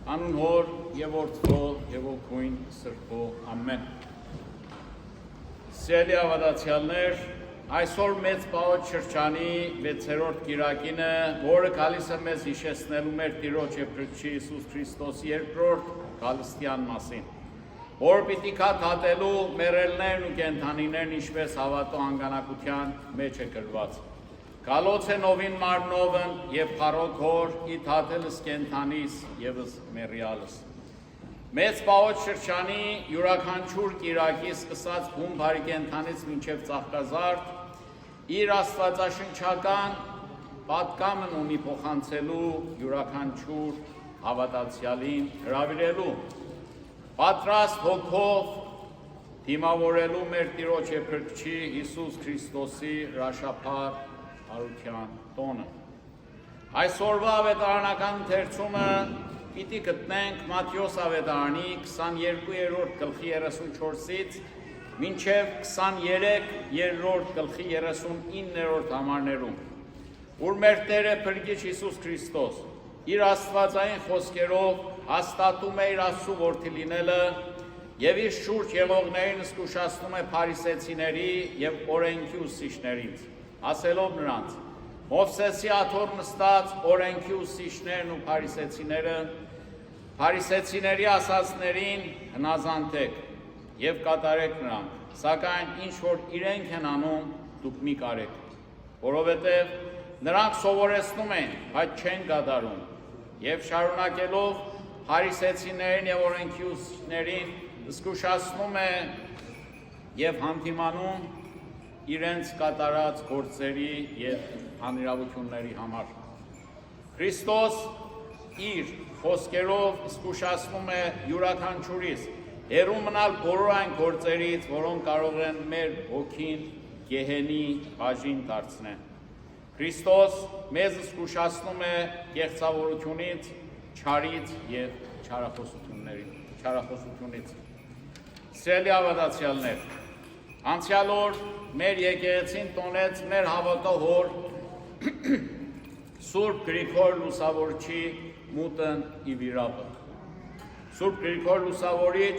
Անուն հոր եւ որդվո եւ ոգույն սրբո ամեն։ Սիրելի ավադացյալներ, այսօր մեծ պահոց շրջանի 6-րդ կիրակինը, որը գալիս է մեզ հիշեցնելու մեր Տիրոջ եւ Փրկչի Հիսուս Քրիստոսի երկրորդ գալստյան մասին, որ պիտի քաթաթելու մեռելներն ու կենդանիներն ինչպես հավատո անգանակության մեջ է գրված։ Գալոց է նովին մարմնովն եւ փառոք հոր ի թաթելս կենդանիս եւս մեռյալս։ Մեծ պահոց շրջանի յուրաքանչյուր կիրակի սկսած բուն բարի կենդանից մինչև ծաղկազարդ իր աստվածաշնչական պատկամն ունի փոխանցելու յուրաքանչյուր հավատացյալին հրավիրելու, պատրաստ հոգով դիմավորելու մեր Տիրոջ եւ Փրկչի Հիսուս Քրիստոսի հրաշափառ արության տոնը։ Այսօրվա ավետարանական ընթերցումը պիտի գտնենք Մատթեոս ավետարանի 22-րդ գլխի 34-ից մինչև 23-րդ գլխի 39-րդ համարներում, որ մեր Տերը Փրկիչ Հիսուս Քրիստոս իր աստվածային խոսքերով հաստատում է իր Աստծու որդի լինելը եւ իր շուրջ եղողներին զգուշացնում է փարիսեցիների եւ օրենքի ուսուցիչներից, ասելով նրանց. Մովսեսի աթոռ նստած օրենքի ուսուցիչներն ու փարիսեցիների ասածներին հնազանդեք եւ կատարեք նրանք, սակայն ինչ որ իրենք են անում, դուք մի կարեք, որովհետեւ նրանք սովորեցնում են, բայց չեն կատարում, եւ շարունակելով փարիսեցիներին եւ օրենքի ուսուցիչներին զգուշացնում է եւ հանդիմանում իրենց կատարած գործերի եւ անիրավությունների համար։ Քրիստոս իր խոսքերով զգուշացնում է յուրաքանչյուրիս հեռու մնալ բոլոր այն գործերից, որոնք կարող են մեր հոգին գեհենի բաժին դարձնել։ Քրիստոս մեզ զգուշացնում է կեղծավորությունից, չարից եւ չարախոսությունից։ Սիրելի ավադացյալներ, անցյալ օր մեր եկեղեցին տոնեց մեր հավատո հոր Սուրբ Գրիգոր Լուսավորչի մուտն ի վիրապը։ Սուրբ Գրիգոր Լուսավորիչ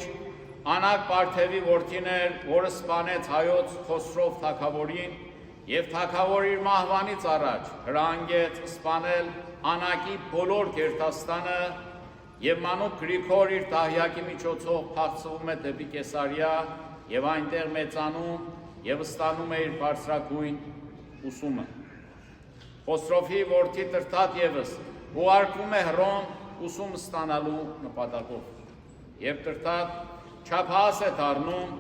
Անակ Պարթևի որդին էր, որը սպանեց հայոց Խոսրով թագավորին եւ թագավորի իր մահվանից առաջ հրանգեց սպանել Անակի բոլոր գերտաստանը եւ մանուկ Գրիգոր իր դահյակի միջոցով փախցվում է դեպի Կեսարիա եւ այնտեղ մեծանում եւ ստանում է իր բարձրագույն ուսումը։ Խոսրովի որդի Տրտատ եւս ուղարկվում է Հռոմ ուսում ստանալու նպատակով։ Եվ Տրտատ չափահաս է դառնում,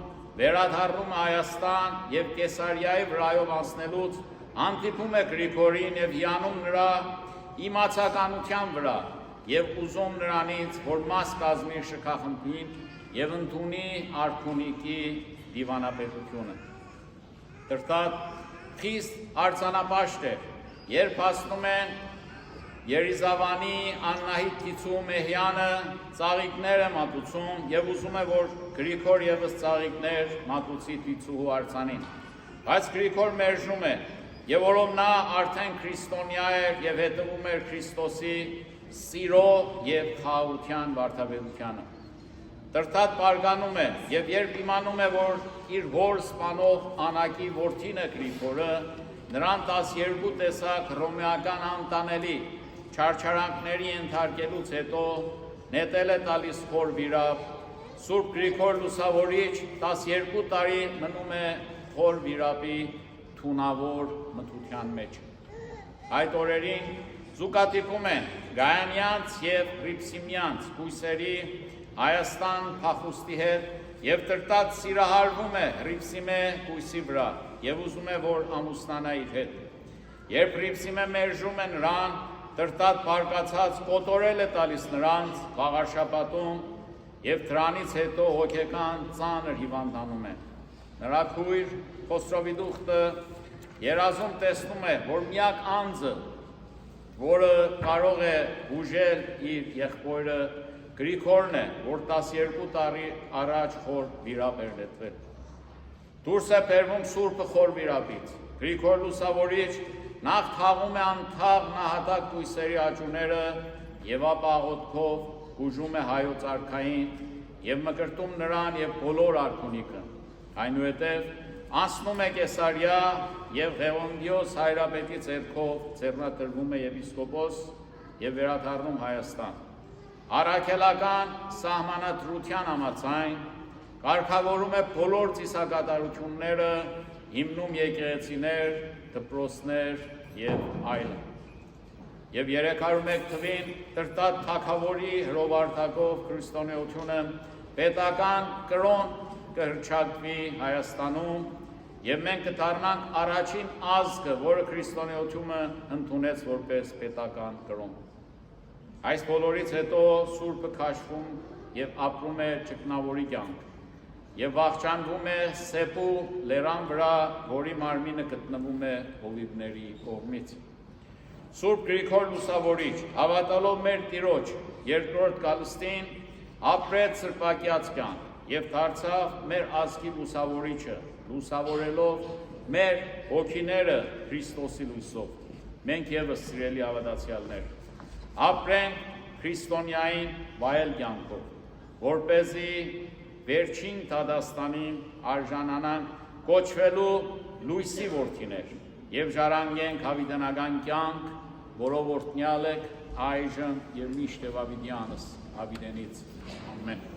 վերադառնում է Հայաստան եւ Կեսարիայի վրայով անցնելուց հանդիպում է Գրիգորին եւ հիանում նրա իմացականության վրա եւ ուզում նրանից, որ մաս կազմի շքախմբին եւ ընդունի արքունիքի դիվանապետությունը։ Տրտատ խիստ արձանապաշտ է, երբ հասնում են Երիզավանի Աննահիտ Կիցու Մեհյանը ծաղիկներ է մատուցում եւ ուզում է, որ Գրիգոր եւս ծաղիկներ մատուցի Տիցուհու արձանին, բայց Գրիգոր մերժում է եւ որով նա արդեն քրիստոնյա էր եւ հետևում էր Քրիստոսի սիրո եւ խաղաղության վարդապետությանը։ Տրտատ բարգանում է եւ երբ իմանում է, որ իր հոր սպանող Անակի որդին է Գրիգորը, նրան 12 տեսակ հռոմեական անտանելի չարչարանքների ենթարկելուց հետո նետել է տալիս խոր վիրապ։ Սուրբ Գրիգոր Լուսավորիչ 12 տարի մնում է խոր վիրապի թունավոր մթության մեջ։ Այդ օրերին զուգադիպում են Գայանյանց եւ Հրիփսիմյանց կույսերի Հայաստան փախուստի հետ եւ Տրտատ սիրահարվում է Հրիփսիմե կույսի վրա եւ ուզում է, որ ամուսնանա իր հետ։ Երբ Հրիփսիմե մերժում է նրան, Տրտատ բարկացած կոտորել է տալիս նրանց խաղաշապատում եւ դրանից հետո հոգեկան ծանր հիվանդանում է։ Նրա քույր Խոսրովի դուխտը երազում տեսնում է, որ միակ անձը, որը կարող է բուժել իր եղբորը, Գրիգորն է, որ 12 տարի առաջ խոր վիրապ էր լետվել։ Դուրս է բերվում Սուրբը խոր վիրապից։ Գրիգոր Լուսավորիչ Նախ թաղում է անթաղ նահատակ կույսերի աճուները և ապա աղոթքով ուժում է հայոց արքային եւ մկրտում նրան եւ բոլոր արքունիքը, այնուհետեւ անցնում է Կեսարիա եւ Ղևոնդիոս հայրապետի ձեռքով ձեռնադրվում է եպիսկոպոս եւ վերադառնում Հայաստան։ Առաքելական սահմանադրության համաձայն կարգավորում է բոլոր ծիսակատարությունները, հիմնում եկեղեցիներ, դպրոցներ եւ այլն։ Եվ 301 թվին Տրտատ թագավորի հրովարտակով քրիստոնեությունը պետական կրոն կհռչակվի Հայաստանում եւ մենք կդառնանք առաջին ազգը, որը քրիստոնեությունը ընդունեց որպես պետական կրոն։ Այս բոլորից հետո Սուրբը քաշվում եւ ապրում է ճգնավորի կյանք եւ վախճանվում է Սեպու լերան վրա, որի մարմինը գտնվում է հովիվների կողմից։ Սուրբ Գրիգոր Լուսավորիչ, հավատալով մեր Տիրոջ երկրորդ գալստին, ապրեց սրբակյաց կյանք եւ դարձավ մեր ազգի լուսավորիչը, լուսավորելով մեր հոգիները Քրիստոսի լույսով։ Մենք եւս սիրելի հավատացյալներ, ապրենք քրիստոնյային վայել կյանքով, որպեսզի վերջին դադաստանին արժանանանք կոչվելու լույսի որդիներ եւ ժառանգենք հավիտենական կյանք, որով օրհնյալ եք այժմ եւ միշտ եւ ավիդյանս ավիդենից։ Ամեն։